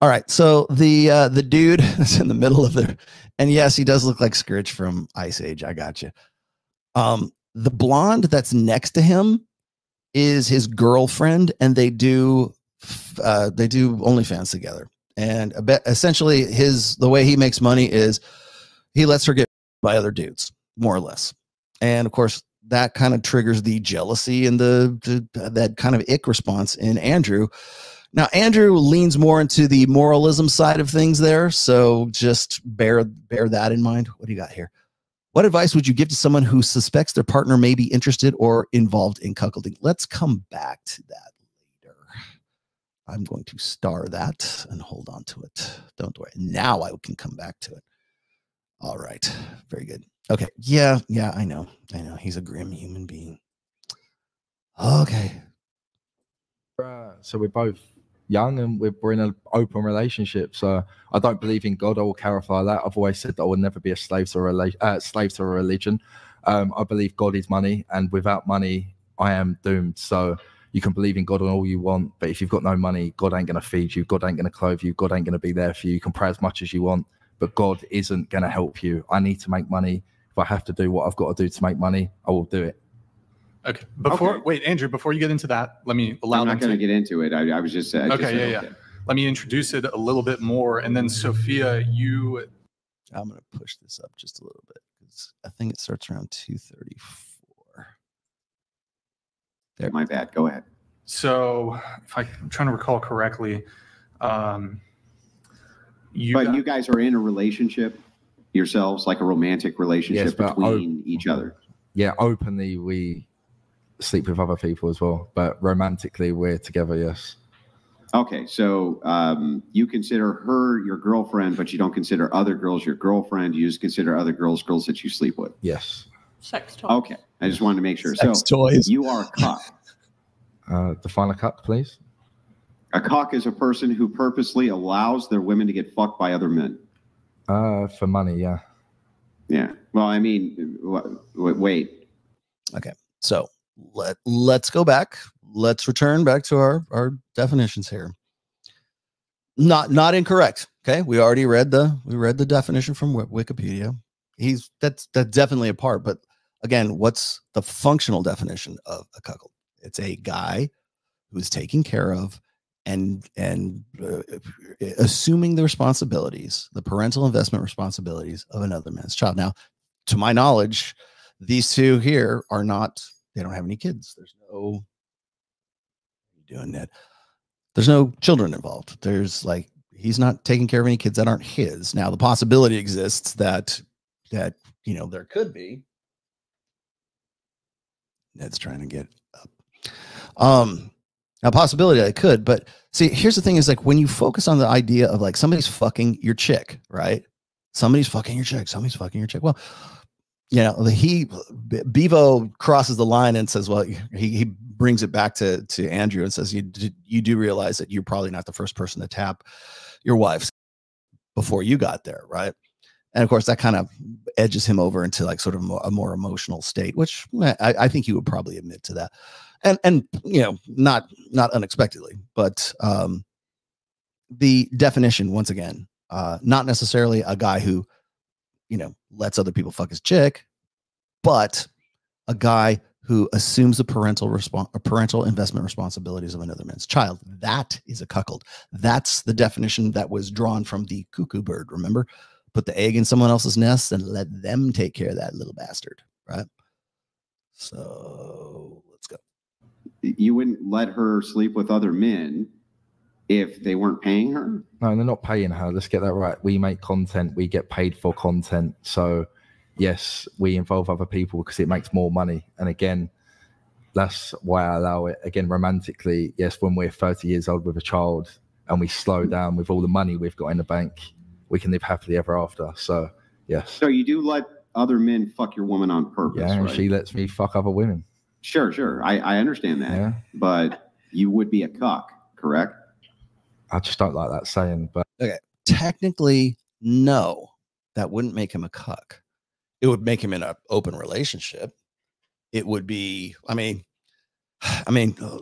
All right. So the dude that's in the middle of there, and yes, he does look like Scourge from Ice Age. I got you. The blonde that's next to him is his girlfriend, and they do OnlyFans together. And essentially, the way he makes money is he lets her get by other dudes, more or less. And of course, that kind of triggers the jealousy and that kind of ick response in Andrew. Now, Andrew leans more into the moralism side of things there, so just bear that in mind. What do you got here? What advice would you give to someone who suspects their partner may be interested or involved in cuckolding? Let's come back to that later. I'm going to star that and hold on to it. Don't worry. Now I can come back to it. All right. Very good. Okay. Yeah, I know. He's a grim human being. Okay. So we're both young and we're in an open relationship. So I don't believe in God. I will clarify that. I've always said that I will never be a slave to a religion. I believe God is money, and without money, I am doomed. So you can believe in God on all you want, but if you've got no money, God ain't going to feed you. God ain't going to clothe you. God ain't going to be there for you. You can pray as much as you want, but God isn't going to help you. I need to make money. If I have to do what I've got to do to make money, I will do it. Okay. Wait, Andrew, before you get into that, let me allow I'm not going to get into it. I was just saying. Okay, yeah. Let me introduce it a little bit more. And then, Sophia, I'm going to push this up just a little bit because I think it starts around 234. There. My bad. Go ahead. So, if I'm trying to recall correctly, you guys are in a relationship yourselves, like a romantic relationship between each other. Yeah, openly we sleep with other people as well, but romantically we're together. Yes. Okay, so you consider her your girlfriend, but you don't consider other girls your girlfriend. You just consider other girls that you sleep with. Yes. Sex toys. Okay, I just wanted to make sure. Sex toys. You are a cuck. Define a cuck, please. A cuck is a person who purposely allows their women to get fucked by other men. For money, yeah. Yeah. Well, I mean, wait. Okay. So let's go back. Let's return back to our definitions here. Not incorrect. Okay. We already read the definition from Wikipedia. That's definitely a part. But again, what's the functional definition of a cuckold? It's a guy who's taking care of and assuming the responsibilities, the parental investment responsibilities of another man's child. Now, to my knowledge, these two here they don't have any kids. There's no, doing that. There's no children involved. He's not taking care of any kids that aren't his. Now, the possibility exists that there could be. Ned's trying to get up. A possibility I could, but see, here's the thing is like when you focus on the idea of like somebody's fucking your chick, right? Somebody's fucking your chick. Well, Bevo crosses the line and says, well, he brings it back to Andrew and says, you do realize that you're probably not the first person to tap your wife before you got there, right? And of course, that kind of edges him over into like sort of a more emotional state, which I think he would probably admit to that. And not unexpectedly, but the definition, once again, not necessarily a guy who, lets other people fuck his chick, but a guy who assumes the parental investment responsibilities of another man's child. That is a cuckold. That's the definition that was drawn from the cuckoo bird. Remember, put the egg in someone else's nest and let them take care of that little bastard, right? So let's go. You wouldn't let her sleep with other men if they weren't paying her? No, they're not paying her. Let's get that right. We make content. We get paid for content. So, yes, we involve other people because it makes more money. And again, that's why I allow it. Again, romantically, yes, when we're 30 years old with a child and we slow down with all the money we've got in the bank, we can live happily ever after. So, yes. So you do let other men fuck your woman on purpose, yeah, and right? she lets me fuck other women. Sure. I understand that. Yeah. But you would be a cuck, correct? I just don't like that saying. But okay, technically, no, that wouldn't make him a cuck. It would make him in an open relationship. It would be, I mean,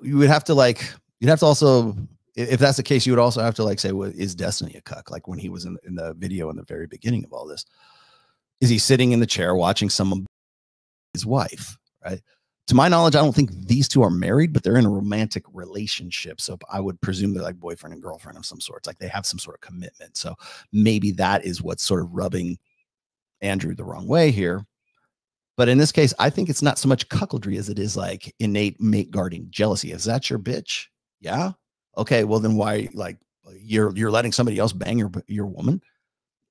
you would have to you'd have to also if that's the case, you would also have to like say, well, is Destiny a cuck? Like when he was in the video in the very beginning of all this, is he sitting in the chair watching someone, his wife, right? To my knowledge, I don't think these two are married, but they're in a romantic relationship. So I would presume they're like boyfriend and girlfriend of some sort. It's like they have some sort of commitment. So maybe that is what's sort of rubbing Andrew the wrong way here. But in this case, I think it's not so much cuckoldry as it is like innate mate guarding jealousy. Is that your bitch? Yeah. Okay. Well, then why like you're letting somebody else bang your woman?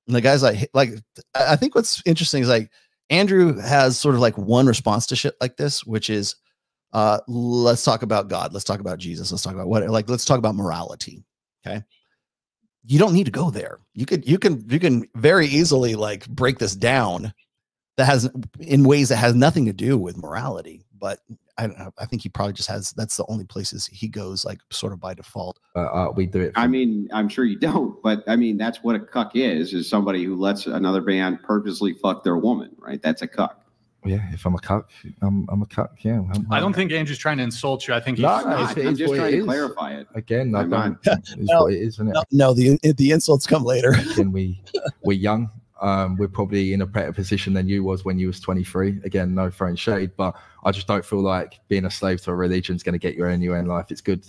And the guy's like I think what's interesting is like Andrew has sort of like one response to shit like this, which is let's talk about God. Let's talk about Jesus. Let's talk about let's talk about morality. Okay. You don't need to go there. You can very easily like break this down that has in ways that has nothing to do with morality. But I don't know. I think he probably just has, that's the only places he goes like sort of by default. We do it. I mean, I'm sure you don't, but I mean, that's what a cuck is somebody who lets another man purposely fuck their woman, right? That's a cuck. Yeah, if I'm a cuck, I'm a cuck. Yeah, I don't think Andrew's trying to insult you. I think he's I'm just trying to clarify it. Again, I don't. It's what it is, isn't it? No, the insults come later. Again, we're young. We're probably in a better position than you was when you was 23. Again, no throwing shade, but I just don't feel like being a slave to a religion is going to get you anywhere in life. It's good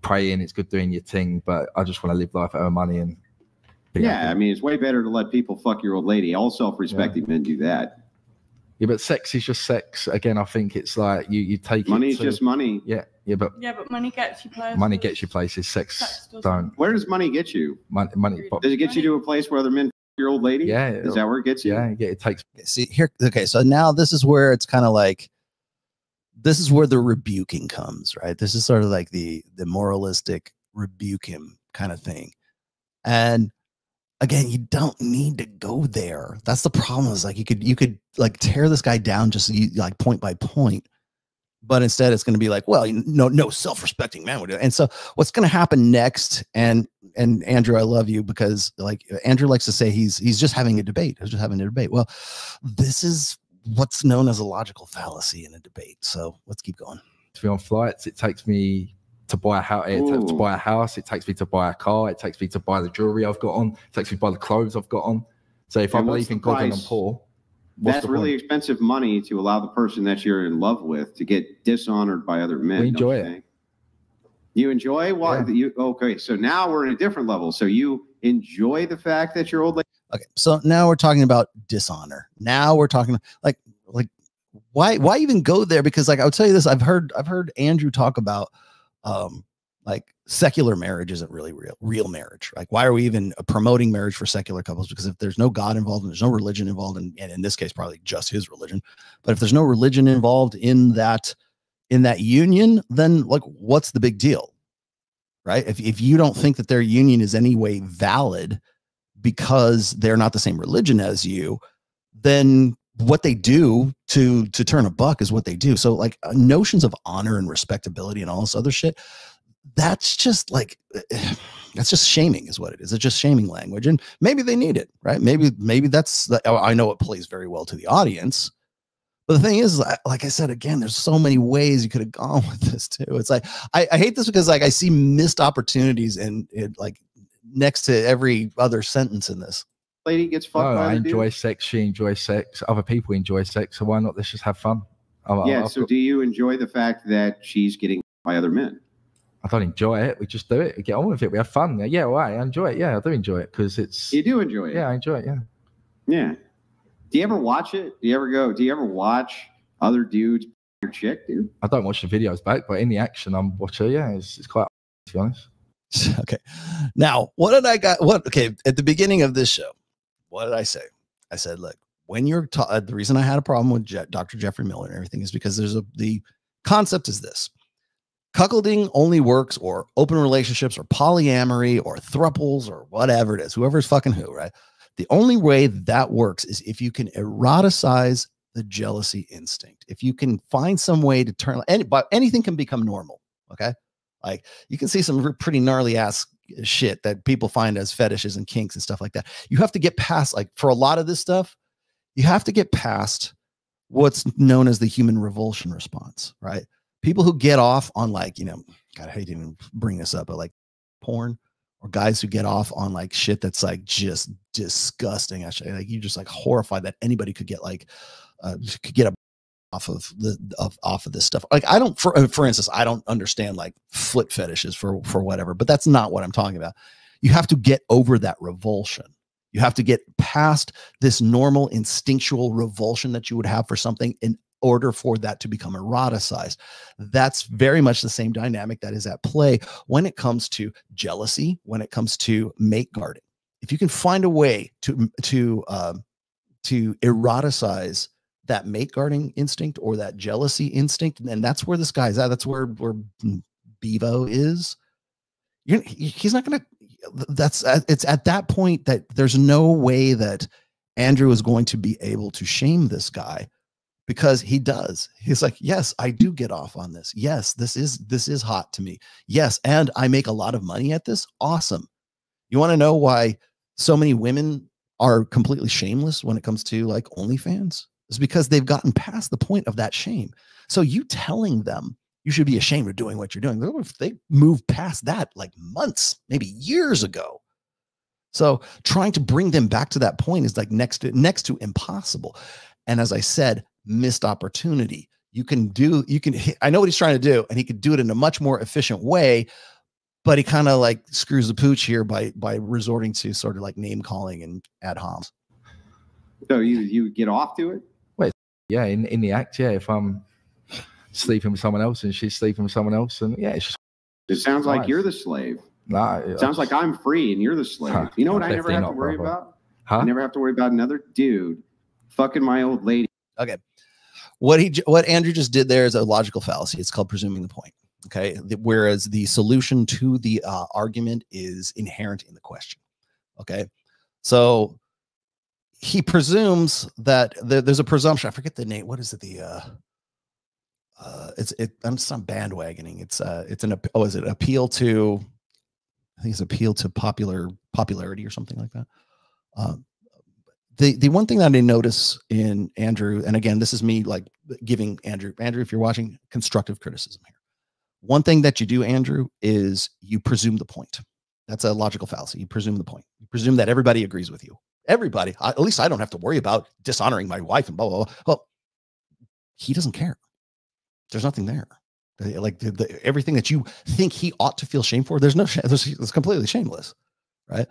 praying, it's good doing your thing, but I just want to live life, earn money, and yeah. I mean, it's way better to let people fuck your old lady. All self-respecting men do that. Yeah, but sex is just sex. Again, I think it's like you take money is just money. Yeah, but money gets you places. Money gets you places. Sex don't. Where does money get you? Money. Does it get you to a place where other men fuck your old lady? Yeah. Is that where it gets you? Yeah, it takes. See here. Okay, so now this is where it's kind of like, this is where the rebuking comes, right? This is sort of like the moralistic rebuke him kind of thing, and again, you don't need to go there. That's the problem. Is like you could like tear this guy down just like point by point, but instead it's going to be like, well, no self-respecting man would do it. And so what's going to happen next? And Andrew, I love you because like Andrew likes to say he's just having a debate. He's just having a debate. Well, this is what's known as a logical fallacy in a debate. So let's keep going. To be on flights, it takes me to buy a house. To buy a house, it takes me to buy a car. It takes me to buy the jewelry I've got on. It takes me to buy the clothes I've got on. So if I believe in God and I'm poor, that's really expensive money to allow the person that you're in love with to get dishonored by other men. We enjoy it. You enjoy what? Yeah. Okay, so now we're in a different level. So you enjoy the fact that your old lady. Okay, so now we're talking about dishonor. Now we're talking like why even go there? Because like I'll tell you this, I've heard Andrew talk about like secular marriage isn't really real marriage. Like why are we even promoting marriage for secular couples? Because if there's no God involved and there's no religion involved, and in this case probably just his religion, but if there's no religion involved in that union, then like what's the big deal, right? If you don't think that their union is any way valid because they're not the same religion as you, then what they do to turn a buck is what they do. So like notions of honor and respectability and all this other shit, that's just like, that's just shaming is what it is. It's just shaming language. And maybe they need it, right? Maybe that's, I know it plays very well to the audience. But the thing is, like I said, again, there's so many ways you could have gone with this too. It's like, I hate this because like I see missed opportunities and like next to every other sentence in this. Lady gets fucked. I enjoy sex. She enjoys sex. Other people enjoy sex. So why not? Let's just have fun. So do you enjoy the fact that she's getting by other men? I don't enjoy it. We just do it. We get on with it. We have fun. Yeah, well, I enjoy it. Yeah, I do enjoy it because it's. You do enjoy it. Yeah, I enjoy it. Yeah. Yeah. Do you ever watch it? Do you ever watch other dudes your chick, dude? I don't watch the videos back, but in the action, I'm watching. Yeah, it's quite, to be honest. Okay. Now, okay, at the beginning of this show, what did I say? I said, look, when you're the reason I had a problem with Dr. Jeffrey Miller and everything is because the concept is this. Cuckolding only works, or open relationships, or polyamory, or thruples, or whatever it is, whoever's fucking who, right? The only way that works is if you can eroticize the jealousy instinct. If you can find some way to turn, but anything can become normal, okay? Like you can see some pretty gnarly ass shit that people find as fetishes and kinks and stuff like that. You have to get past, like for a lot of this stuff, you have to get past what's known as the human revulsion response, right? People who get off on like, God, I hate to even bring this up, but like porn, or guys who get off on like shit that's like just disgusting. Actually, like you're just like horrified that anybody could get like could get a off of this stuff. Like I don't, for instance, I don't understand like foot fetishes for whatever, but that's not what I'm talking about. You have to get over that revulsion. You have to get past this normal instinctual revulsion that you would have for something in order for that to become eroticized. That's very much the same dynamic that is at play when it comes to jealousy, when it comes to mate guarding. If you can find a way to eroticize that mate guarding instinct or that jealousy instinct, and that's where this guy's at. That's where Bevo is. He's not gonna. It's at that point that there's no way that Andrew is going to be able to shame this guy, because he does. He's like, yes, I do get off on this. Yes, this is hot to me. Yes, and I make a lot of money at this. Awesome. You want to know why so many women are completely shameless when it comes to like OnlyFans? Is because they've gotten past the point of that shame. So you telling them you should be ashamed of doing what you're doing, they moved past that like months, maybe years ago. So trying to bring them back to that point is like next to impossible. And as I said, missed opportunity. I know what he's trying to do, and he could do it in a much more efficient way, but he kind of like screws the pooch here by resorting to sort of like name calling and ad homs. So you get off to it? Yeah, in the act, yeah. If I'm sleeping with someone else and she's sleeping with someone else, and yeah, it's just. It sounds like you're the slave. Nah, it sounds like I'm free and you're the slave. You know what I never have to worry about? I never have to worry about another dude fucking my old lady. Okay, what Andrew just did there is a logical fallacy. It's called presuming the point. Okay, whereas the solution to the argument is inherent in the question. Okay, so. He presumes that there's a presumption. I forget the name. What is it? I'm just not bandwagoning. It's is it appeal to? I think it's appeal to popularity or something like that. The one thing that I notice in Andrew, and again, this is me like giving Andrew, if you're watching, constructive criticism here. One thing that you do, Andrew, is you presume the point. That's a logical fallacy. You presume the point. You presume that everybody agrees with you. Everybody, at least I don't have to worry about dishonoring my wife and blah, blah, blah. Well, he doesn't care. There's nothing there. Like everything that you think he ought to feel shame for, it's completely shameless, right?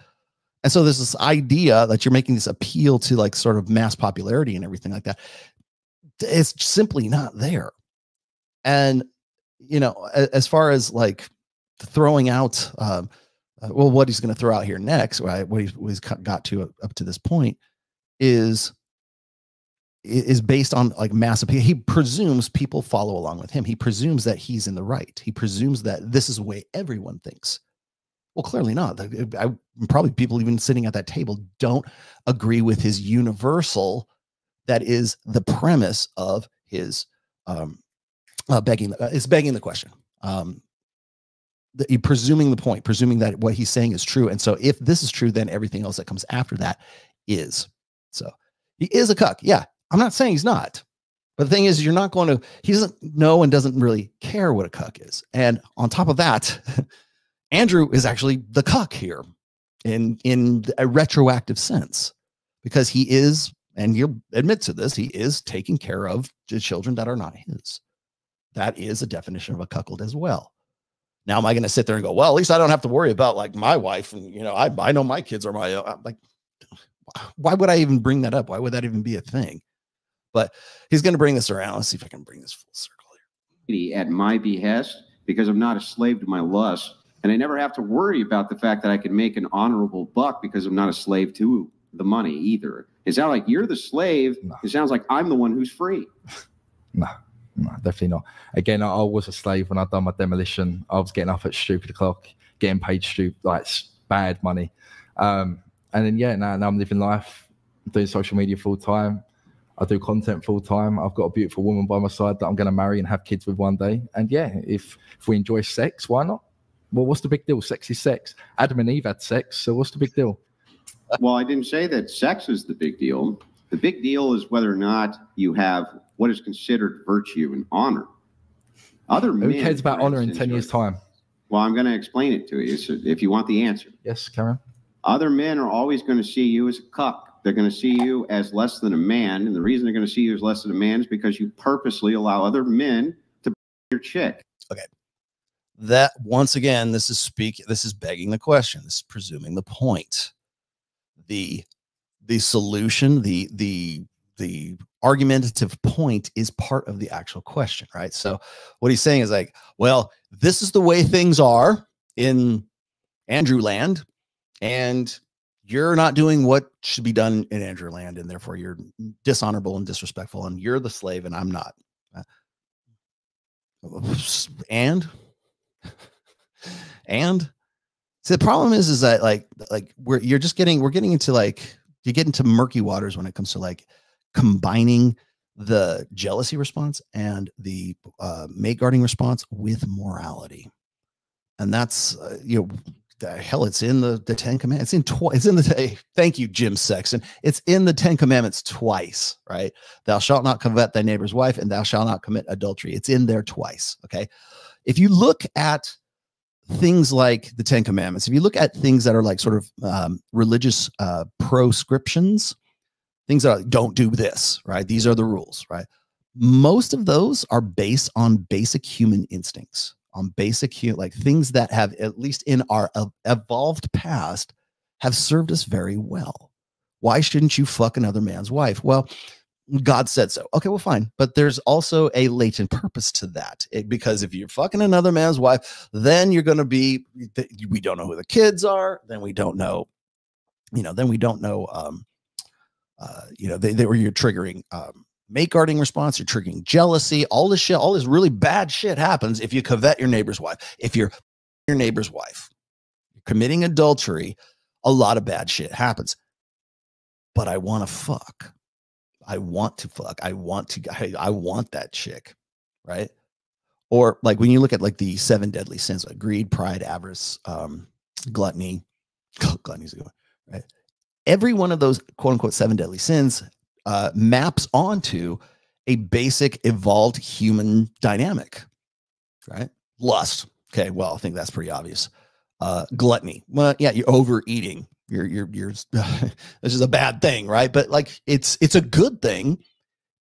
And so there's this idea that you're making this appeal to like sort of mass popularity and everything like that. It's simply not there. And, you know, as far as like throwing out, well, what he's going to throw out here next, right? What he's got to up to this point is based on like mass appeal. He presumes people follow along with him. He presumes that he's in the right. He presumes that this is the way everyone thinks. Well, clearly not. Probably people even sitting at that table don't agree with his universal. That is the premise of his begging the question. Presuming the point, presuming that what he's saying is true. And so if this is true, then everything else that comes after that is. So he is a cuck. Yeah. I'm not saying he's not. But the thing is, he doesn't know and doesn't really care what a cuck is. And on top of that, Andrew is actually the cuck here in a retroactive sense, because he is, and he'll admit to this, he is taking care of the children that are not his. That is a definition of a cuckold as well. Now, am I going to sit there and go, well, at least I don't have to worry about like my wife. And, you know, I know my kids are my, like, why would I even bring that up? Why would that even be a thing? But he's going to bring this around. Let's see if I can bring this full circle here. At my behest, because I'm not a slave to my lust. And I never have to worry about the fact that I can make an honorable buck because I'm not a slave to the money either. It sounds like you're the slave. No. It sounds like I'm the one who's free. No, definitely not. Again, I was a slave when I done my demolition. I was getting up at stupid o'clock, getting paid like bad money. And then, yeah, now I'm living life. I'm doing social media full time. I do content full time. I've got a beautiful woman by my side that I'm going to marry and have kids with one day. And yeah, if we enjoy sex, why not? Well, what's the big deal? Sex is sex. Adam and Eve had sex, so what's the big deal? Well, I didn't say that sex is the big deal. The big deal is whether or not you have what is considered virtue and honor. Other men, who cares about honor in 10 years' time? Well, I'm going to explain it to you if you want the answer. Yes, Karen. Other men are always going to see you as a cuck. They're going to see you as less than a man. And the reason they're going to see you as less than a man is because you purposely allow other men to your chick. Okay. That, once again, this is begging the question. This is presuming the point. The solution, the argumentative point is part of the actual question, right? So what he's saying is like, well, this is the way things are in Andrew land, and you're not doing what should be done in Andrew land, and therefore you're dishonorable and disrespectful, and you're the slave and I'm not. And see, the problem is that we're getting into you get into murky waters when it comes to like combining the jealousy response and the mate guarding response with morality. And that's the hell, it's in the 10 commandments. It's in the thank you, Jim Sexton. It's in the 10 commandments twice, right? Thou shalt not covet thy neighbor's wife, and thou shalt not commit adultery. It's in there twice. Okay. If you look at things like the 10 commandments, if you look at things that are like sort of religious proscriptions, things that are like, don't do this, right? These are the rules, right? Most of those are based on basic human instincts, on basic like things that have, at least in our evolved past, have served us very well. Why shouldn't you fuck another man's wife? Well, God said so. Okay, well, fine. But there's also a latent purpose to that. Because if you're fucking another man's wife, then you're going to be, we don't know who the kids are. Then we don't know, you're triggering mate guarding response. You're triggering jealousy. All this shit, all this really bad shit happens if you covet your neighbor's wife. If you're your neighbor's wife, you're committing adultery, a lot of bad shit happens. But I want to fuck. I want to fuck. I want that chick, right? Or like when you look at like the 7 deadly sins, like greed, pride, avarice, gluttony. Gluttony's a good one, right? Every one of those quote unquote 7 deadly sins maps onto a basic evolved human dynamic, right? Lust. Okay, well, I think that's pretty obvious. Gluttony. Well, yeah, you're overeating. You're this is a bad thing, right? But like it's a good thing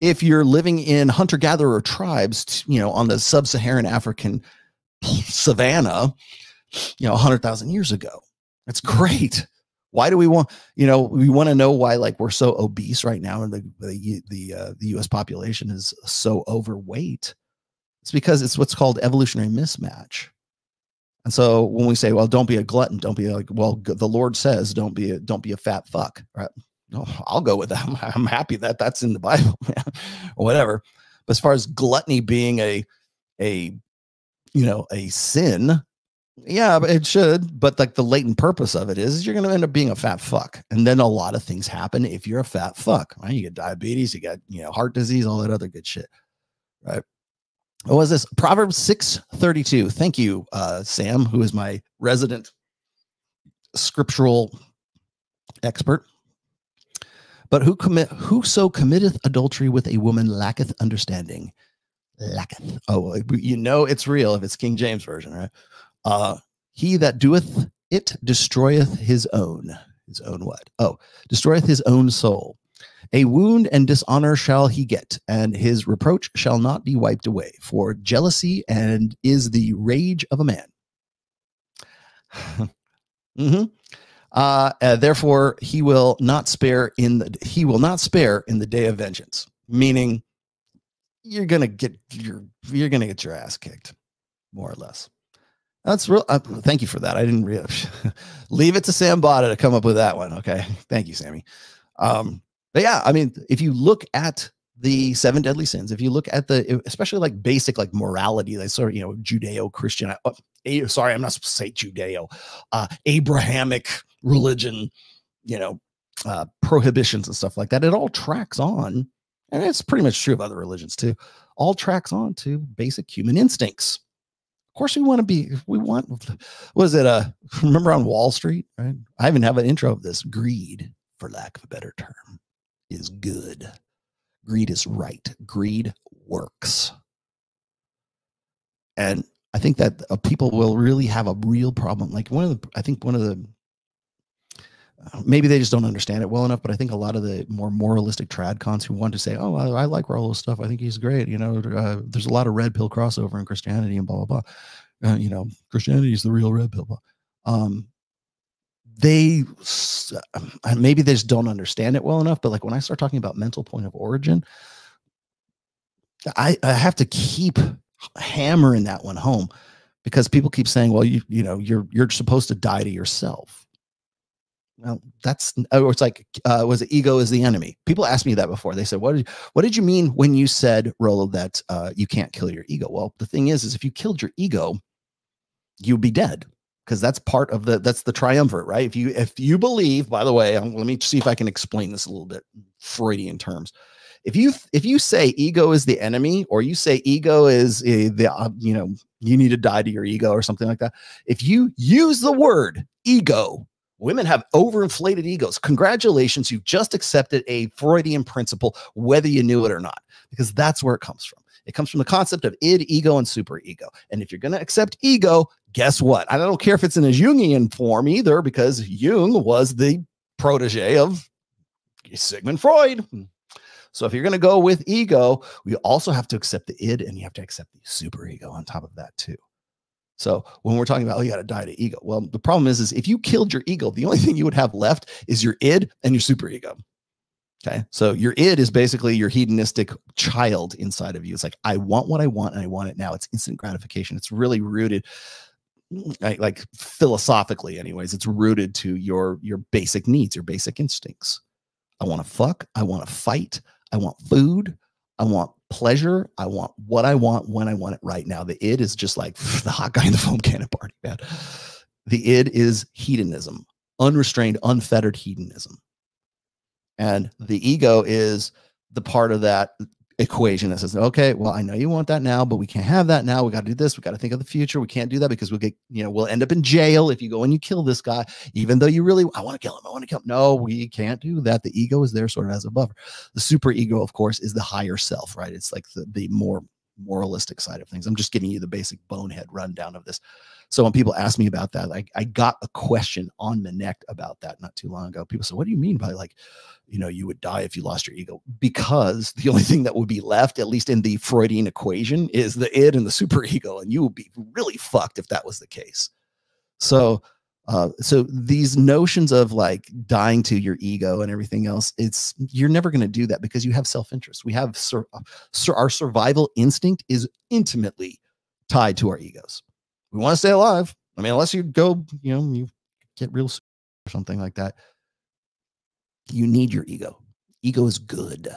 if you're living in hunter-gatherer tribes, on the sub-Saharan African savannah, 100,000 years ago. That's great. Why do we want, we want to know why like we're so obese right now and the US population is so overweight? It's because it's what's called evolutionary mismatch. And so when we say, well, don't be a glutton, don't be like, well, the Lord says, don't be a fat fuck, right? No, I'll go with that. I'm happy that that's in the Bible, or whatever. But as far as gluttony being a sin, yeah, but it should. But like the latent purpose of it is you're going to end up being a fat fuck. And then a lot of things happen if you're a fat fuck, right? You get diabetes, you got, heart disease, all that other good shit, right? What was this? Proverbs 6:32. Thank you, Sam, who is my resident scriptural expert. But whoso committeth adultery with a woman lacketh understanding. Lacketh. Oh, it's real if it's King James Version, right? He that doeth it destroyeth his own. His own what? Oh, destroyeth his own soul. A wound and dishonor shall he get, and his reproach shall not be wiped away. For jealousy and is the rage of a man. Therefore, he will not spare in the day of vengeance. Meaning, you're gonna get your ass kicked, more or less. That's real. Thank you for that. I didn't realize. Leave it to Sam Bada to come up with that one. Okay, thank you, Sammy. But yeah, I mean, if you look at the 7 deadly sins, if you look at especially like basic like morality, like sort of Judeo-Christian. Sorry, I'm not supposed to say Judeo. Abrahamic religion, prohibitions and stuff like that. It all tracks on, and it's pretty much true of other religions too. All tracks on to basic human instincts. Of course, remember on Wall Street, right? I even have an intro of this. Greed, for lack of a better term, is good. Greed is right. Greed works. And I think that people will really have a real problem. Like I think one of the, maybe they just don't understand it well enough, but I think a lot of the more moralistic trad cons who want to say, oh, I like Rollo's stuff, I think he's great, you know, there's a lot of red pill crossover in Christianity and blah, blah, blah. You know, Christianity is the real red pill. They maybe they just don't understand it well enough, but like when I start talking about mental point of origin, I have to keep hammering that one home, because people keep saying, well, you know, you're supposed to die to yourself. Well, it's like, was it ego is the enemy? People asked me that before. They said, what did you mean when you said, Rollo, that you can't kill your ego? Well, the thing is if you killed your ego, you'd be dead, because that's part of that's the triumvirate, right? If you believe, by the way, let me see if I can explain this a little bit Freudian terms. If you say ego is the enemy, or you say ego is you need to die to your ego or something like that. If you use the word ego, women have overinflated egos. Congratulations, you've just accepted a Freudian principle, whether you knew it or not, because that's where it comes from. It comes from the concept of id, ego, and superego. And if you're going to accept ego, guess what? I don't care if it's in a Jungian form either, because Jung was the protege of Sigmund Freud. So if you're going to go with ego, we also have to accept the id, and you have to accept the superego on top of that too. So when we're talking about, oh, you got to die to ego. Well, the problem is if you killed your ego, the only thing you would have left is your id and your superego. Okay. So your id is basically your hedonistic child inside of you. It's like, I want what I want, and I want it now. It's instant gratification. It's really rooted, like philosophically anyways, it's rooted to your basic needs, your basic instincts. I want to fuck. I want to fight. I want food. I want pleasure. I want what I want when I want it right now. The id is just like the hot guy in the foam cannon party, man. The id is hedonism, unrestrained, unfettered hedonism. And the ego is the part of that equation that says, okay, well, I know you want that now, but we can't have that now. We got to do this. We got to think of the future. We can't do that because we'll get, we'll end up in jail if you go and you kill this guy, even though you really, I want to kill him. I want to kill him. No, we can't do that. The ego is there sort of as a buffer. The super ego, of course, is the higher self, right? It's like the more moralistic side of things. I'm just giving you the basic bonehead rundown of this. So when people ask me about that, I got a question on Minect about that not too long ago. People said, what do you mean by you would die if you lost your ego? Because the only thing that would be left, at least in the Freudian equation, is the id and the superego. And you would be really fucked if that was the case. So these notions of like dying to your ego and everything else, you're never going to do that because you have self-interest. We have our survival instinct is intimately tied to our egos. We want to stay alive. I mean, unless you go, you get real or something like that. You need your ego. Ego is good.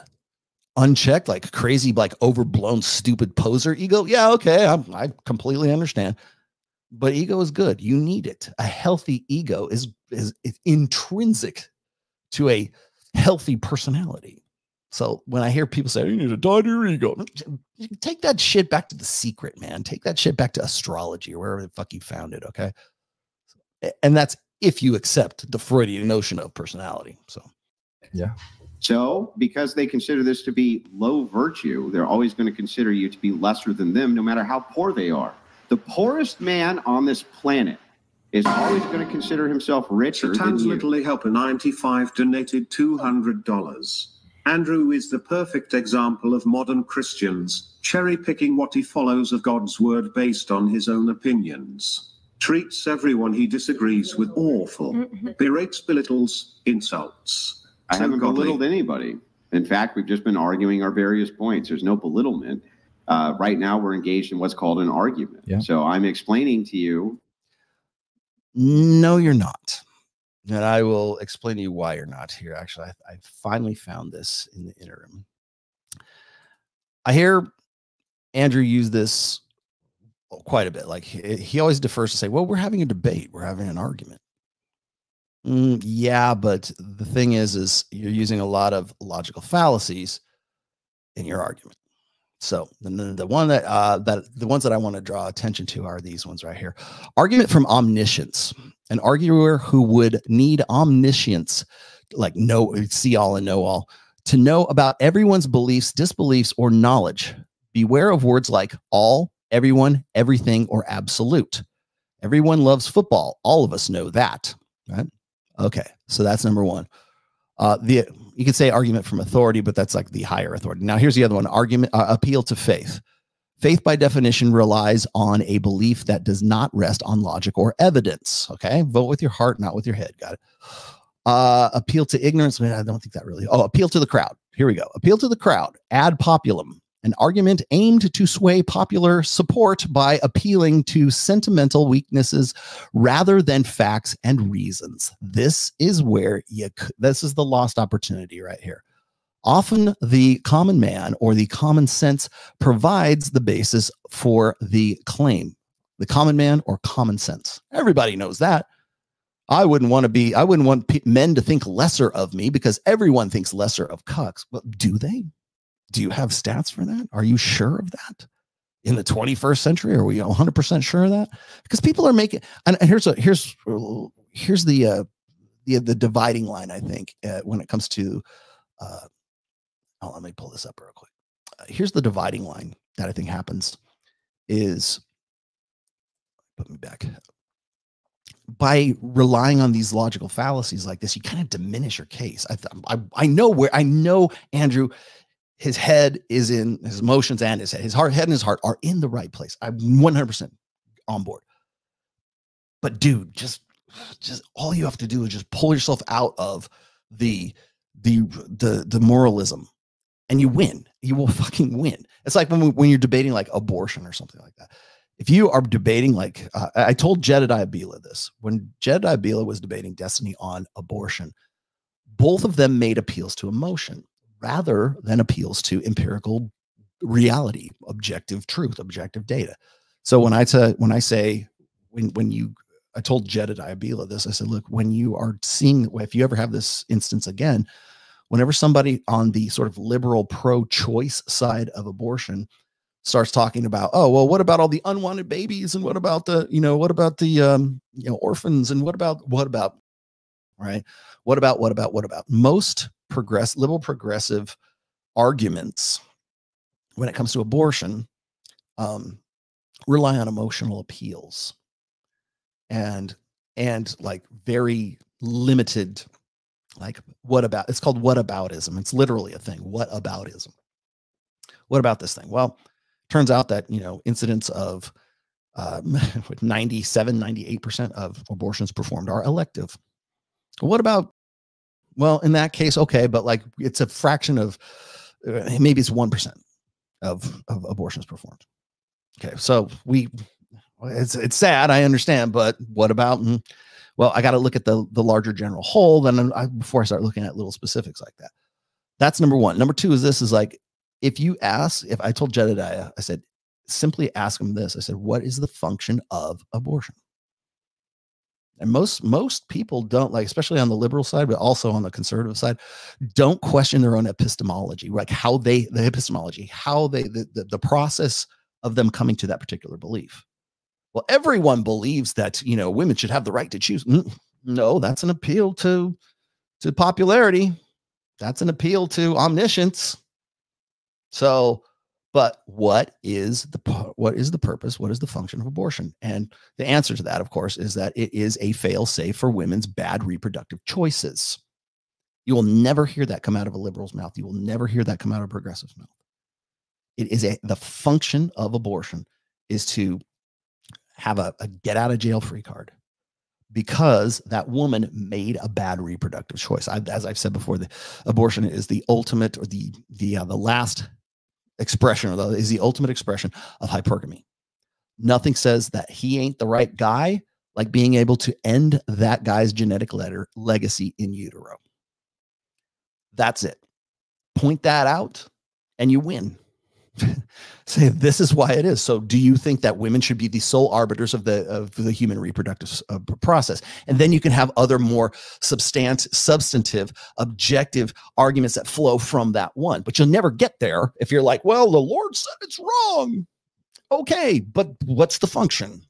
Unchecked, like crazy, like overblown, stupid poser ego. Yeah, okay, I completely understand. But ego is good. You need it. A healthy ego is intrinsic to a healthy personality. So when I hear people say, you need to die to your ego, take that shit back to The Secret, man. Take that shit back to astrology or wherever the fuck you found it, okay? And that's if you accept the Freudian notion of personality. So, yeah. So because they consider this to be low virtue, they're always going to consider you to be lesser than them, no matter how poor they are. The poorest man on this planet is always going to consider himself richer than you. Little Helper 95 donated $200. Andrew is the perfect example of modern Christians, cherry-picking what he follows of God's word based on his own opinions. Treats everyone he disagrees with awful. Berates, belittles, insults. I haven't belittled anybody. In fact, we've just been arguing our various points. There's no belittlement. Right now, we're engaged in what's called an argument. Yeah. So I'm explaining to you. No, you're not. And I will explain to you why you're not here. Actually, I finally found this in the interim. I hear Andrew use this quite a bit. Like he always defers to say, well, we're having a debate. We're having an argument. Yeah, but the thing is you're using a lot of logical fallacies in your argument. So the ones that I want to draw attention to are these ones right here. Argument from omniscience. An arguer who would need omniscience, like see all and know all, to know about everyone's beliefs, disbeliefs, or knowledge. Beware of words like all, Everyone, everything, or absolute. Everyone loves football. All of us know that, right? Okay, so that's number one. You could say argument from authority, but that's like the higher authority. Now, here's the other one: argument, appeal to faith. Faith, by definition, relies on a belief that does not rest on logic or evidence. Okay, vote with your heart, not with your head. Got it. Appeal to ignorance. I don't think that really. Oh, appeal to the crowd. Here we go. Appeal to the crowd. Ad populum. An argument aimed to sway popular support by appealing to sentimental weaknesses rather than facts and reasons. This is where this is the lost opportunity right here. Often the common man or the common sense provides the basis for the claim. The common man or common sense. Everybody knows that. I wouldn't want men to think lesser of me because everyone thinks lesser of cucks. Well, do they? Do you have stats for that? Are you sure of that? In the 21st century, are we 100% sure of that? Because people are making, and here's the dividing line, I think, when it comes to, let me pull this up real quick. Here's the dividing line that I think happens is, put me back. By relying on these logical fallacies like this, you kind of diminish your case. I know Andrew, his head is in his emotions and his head. His head and his heart are in the right place. I'm 100% on board. But dude, just all you have to do is just pull yourself out of the moralism, and you win. You will fucking win. It's like when you're debating like abortion or something like that. If you are debating, like I told Jedediah Bila this, when Jedediah Bila was debating Destiny on abortion, both of them made appeals to emotion rather than appeals to empirical reality, objective truth, objective data. So I told Jedediah Bila this, I said, look, when you are seeing, if you ever have this instance again, whenever somebody on the sort of liberal pro-choice side of abortion starts talking about, oh, well, what about all the unwanted babies? And what about the orphans? And what about, right? What about most liberal progressive arguments when it comes to abortion, rely on emotional appeals and like very limited, like it's called whataboutism. It's literally a thing. Whataboutism. What about this thing? Well, turns out that, incidents of 98% of abortions performed are elective. What about, well, in that case, okay, but like it's a fraction of, maybe it's 1% of abortions performed. Okay, so it's sad, I understand, but what about, well, I got to look at the larger general whole before I start looking at little specifics like that. That's number one. Number two is like, if I told Jedediah, I said, simply ask him this. I said, what is the function of abortion? And most people don't, like, especially on the liberal side, but also on the conservative side, don't question their own epistemology, like the process of them coming to that particular belief. Well, everyone believes that, women should have the right to choose. No, that's an appeal to popularity. That's an appeal to omniscience. So, but what is the purpose? What is the function of abortion? And the answer to that, of course, is that it is a fail-safe for women's bad reproductive choices. You will never hear that come out of a liberal's mouth. You will never hear that come out of a progressive's mouth. It is the function of abortion is to have a get out of jail free card because that woman made a bad reproductive choice. As I've said before, the abortion is the ultimate, or the last expression, or is the ultimate expression of hypergamy. Nothing says that he ain't the right guy like being able to end that guy's genetic legacy in utero. That's it. Point that out and you win. Say this is why it is. So do you think that women should be the sole arbiters of the human reproductive process? And then you can have other more substantive, objective arguments that flow from that one. But you'll never get there if you're like, well, the Lord said it's wrong. Okay, but what's the function?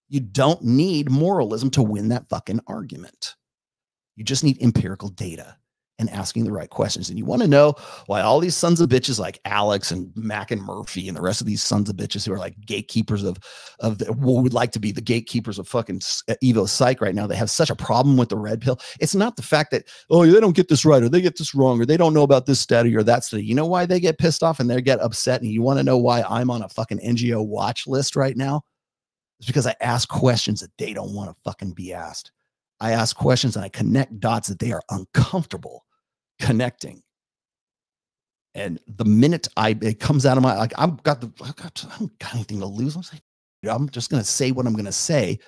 You don't need moralism to win that fucking argument. You just need empirical data. and asking the right questions. And you want to know why all these sons of bitches like Alex and Mac and Murphy and the rest of these sons of bitches who are like gatekeepers of what would like to be the gatekeepers of fucking Evo Psych right now, they have such a problem with the red pill. It's not the fact that, oh, they don't get this right or they get this wrong or they don't know about this study or that study. You know why they get pissed off and they get upset? And you want to know why I'm on a fucking NGO watch list right now? It's because I ask questions that they don't want to fucking be asked. I ask questions and I connect dots that they are uncomfortable connecting. And the minute it comes out of my, like, I don't got anything to lose. I'm just going to say what I'm going to say.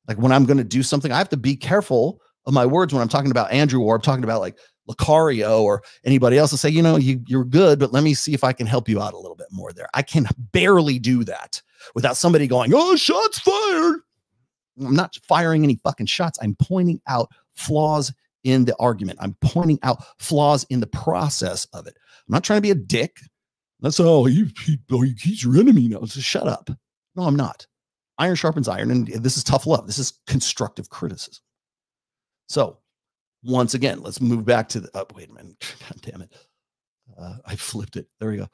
Like when I'm going to do something, I have to be careful of my words when I'm talking about Andrew or I'm talking about like Lucario or anybody else, and say, you know, you're good, but let me see if I can help you out a little bit more there. I can barely do that without somebody going, oh, shots fired. I'm not firing any fucking shots. I'm pointing out flaws in the argument. I'm pointing out flaws in the process of it. I'm not trying to be a dick. That's he's your enemy now. So shut up. No, I'm not. Iron sharpens iron, and this is tough love. This is constructive criticism. So once again, let's move back to the, wait a minute. God damn it. I flipped it. There we go.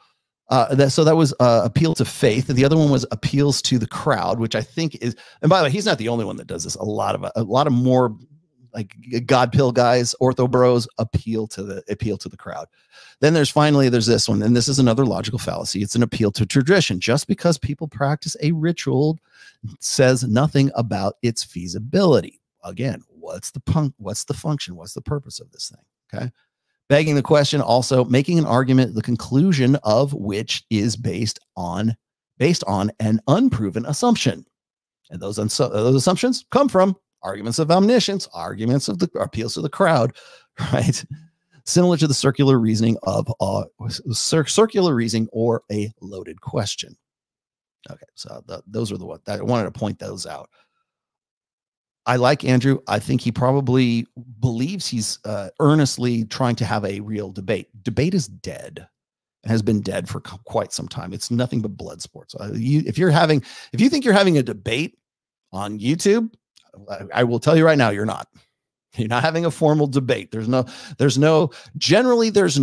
So that was appeal to faith. The other one was appeals to the crowd, which I think is, and by the way, he's not the only one that does this. A lot of more like God pill guys, ortho bros appeal to the crowd. Then there's this one, and this is another logical fallacy. It's an appeal to tradition. Just because people practice a ritual says nothing about its feasibility. Again, what's the function? What's the purpose of this thing? Okay. Begging the question, also making an argument, the conclusion of which is based on an unproven assumption. And those assumptions come from arguments of omniscience, arguments of the appeals to the crowd, right? Similar to the circular reasoning of circular reasoning or a loaded question. Okay, so those are the ones that I wanted to point those out. I like Andrew. I think he probably believes he's earnestly trying to have a real debate. Debate is dead. It has been dead for quite some time. It's nothing but blood sports. If you think you're having a debate on YouTube, I will tell you right now, you're not. You're not having a formal debate. There's no guidelines.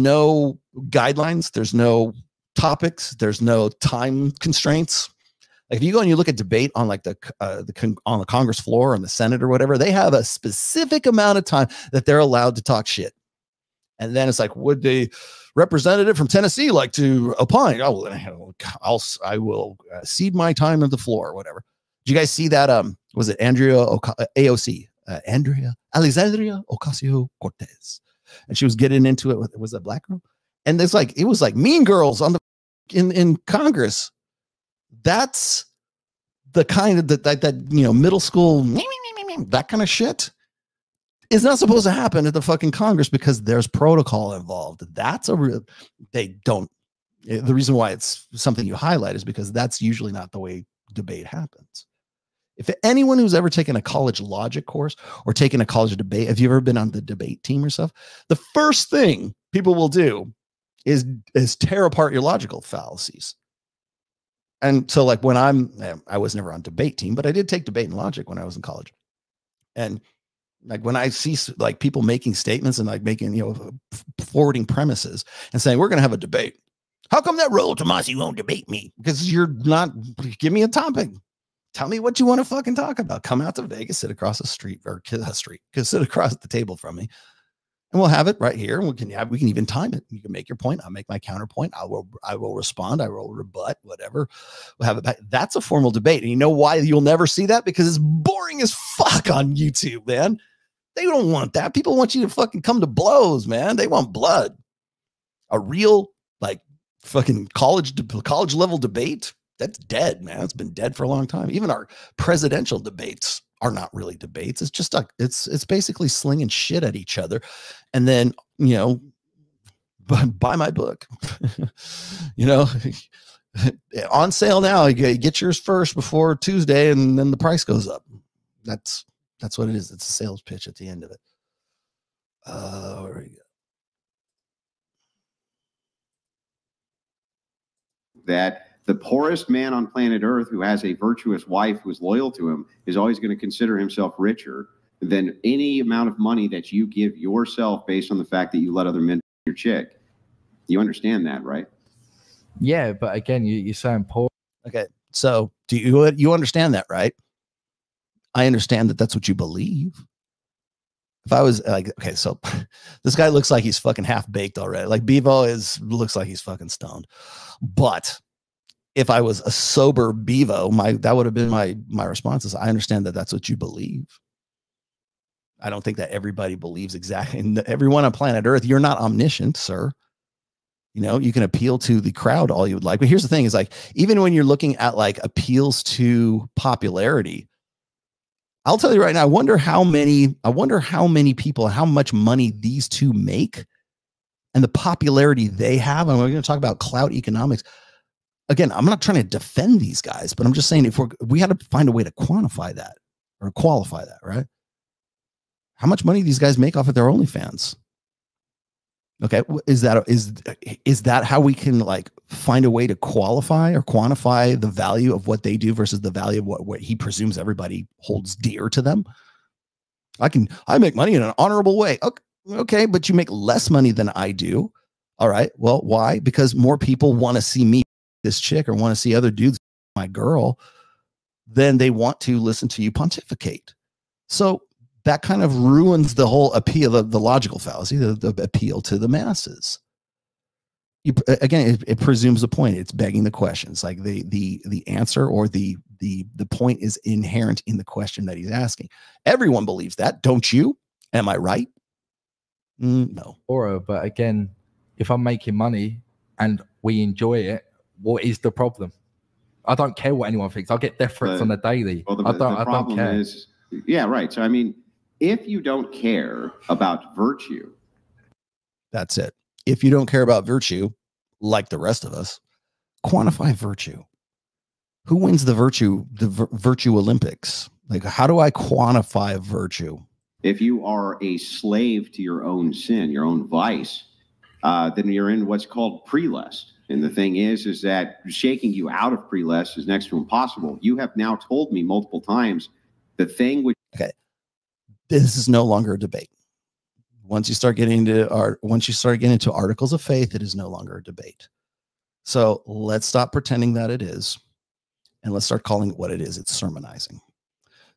There's no topics. There's no time constraints. Like if you go and you look at debate on like on the Congress floor or in the Senate or whatever, they have a specific amount of time that they're allowed to talk shit. And then it's like, would the representative from Tennessee like to opine? Oh, I will cede my time at the floor or whatever. Did you guys see that? Was it Andrea Alexandria Ocasio-Cortez? And she was getting into it. Was that black girl? And it was like Mean Girls on in Congress. That's the kind of that middle school that kind of shit is not supposed to happen at the fucking Congress because there's protocol involved. That's the reason why it's something you highlight is because that's usually not the way debate happens. If anyone who's ever taken a college logic course or taken a college debate, have you ever been on the debate team or stuff? The first thing people will do is tear apart your logical fallacies. And so like when I was never on debate team, but I did take debate and logic when I was in college. And like when I see like people making statements and like making, forwarding premises and saying, we're going to have a debate. How come that Raul Tomasi won't debate me? Because you're not, give me a topic. Tell me what you want to fucking talk about. Come out to Vegas, sit across the street sit across the table from me. And we'll have it right here. We can even time it. You can make your point. I'll make my counterpoint. I will respond. I will rebut, whatever. We'll have it back. That's a formal debate. And you know why you'll never see that? Because it's boring as fuck on YouTube, man. They don't want that. People want you to fucking come to blows, man. They want blood. A real, like, fucking college level debate, that's dead, man. It's been dead for a long time. Even our presidential debates are not really debates. It's just like it's basically slinging shit at each other. And then, buy my book. On sale now. You get yours first before Tuesday, and then the price goes up. That's what it is. It's a sales pitch at the end of it. Where we go. That the poorest man on planet Earth who has a virtuous wife who's loyal to him is always going to consider himself richer than any amount of money that you give yourself based on the fact that you let other men your chick. You understand that, right? Yeah, but again, you're saying poor. Okay, so do you understand that, right? I understand that that's what you believe. If I was like, okay, so this guy looks like he's fucking half baked already. Like Bevo looks like he's fucking stoned. But if I was a sober Bevo, that would have been my response is I understand that that's what you believe. I don't think that everybody believes exactly. And everyone on planet Earth, you're not omniscient, sir. You know, you can appeal to the crowd all you would like. But here's the thing is like, even when you're looking at like appeals to popularity, I'll tell you right now, I wonder how many people, how much money these two make and the popularity they have. And we're going to talk about clout economics. Again, I'm not trying to defend these guys, but I'm just saying if we had to find a way to quantify that or qualify that, right? How much money these guys make off of their OnlyFans? Okay, is that how we can like find a way to qualify or quantify the value of what they do versus the value of what he presumes everybody holds dear to them? I make money in an honorable way. Okay, but you make less money than I do. All right, well, why? Because more people want to see me, this chick, or want to see other dudes, my girl, than they want to listen to you pontificate. So that kind of ruins the whole appeal, the logical fallacy, the appeal to the masses. Again, it presumes a point. It's begging the question. It's like the answer or the point is inherent in the question that he's asking. Everyone believes that, don't you? Am I right? No. But again, if I'm making money and we enjoy it, what is the problem? I don't care what anyone thinks. I'll get death threats on the daily. Well, I don't care. Yeah, right. So I mean, if you don't care about virtue, that's it. If you don't care about virtue, like the rest of us, quantify virtue. Who wins the virtue Olympics? Like, how do I quantify virtue? If you are a slave to your own sin, your own vice, then you're in what's called pre-lust. And the thing is that shaking you out of pre-lust is next to impossible. You have now told me multiple times the thing which. Okay. This is no longer a debate. Once you start getting into articles of faith, it is no longer a debate. So let's stop pretending that it is, and let's start calling it what it is. It's sermonizing.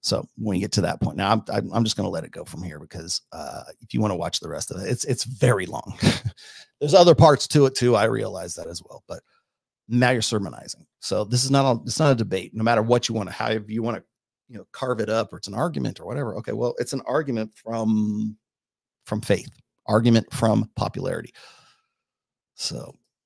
So when you get to that point, now I'm just going to let it go from here because if you want to watch the rest of it, it's very long. There's other parts to it too. I realize that as well, but now you're sermonizing. So this is it's not a debate. No matter what you want to, however you want to, carve it up, or it's an argument or whatever. Okay, well, it's an argument from faith, argument from popularity. So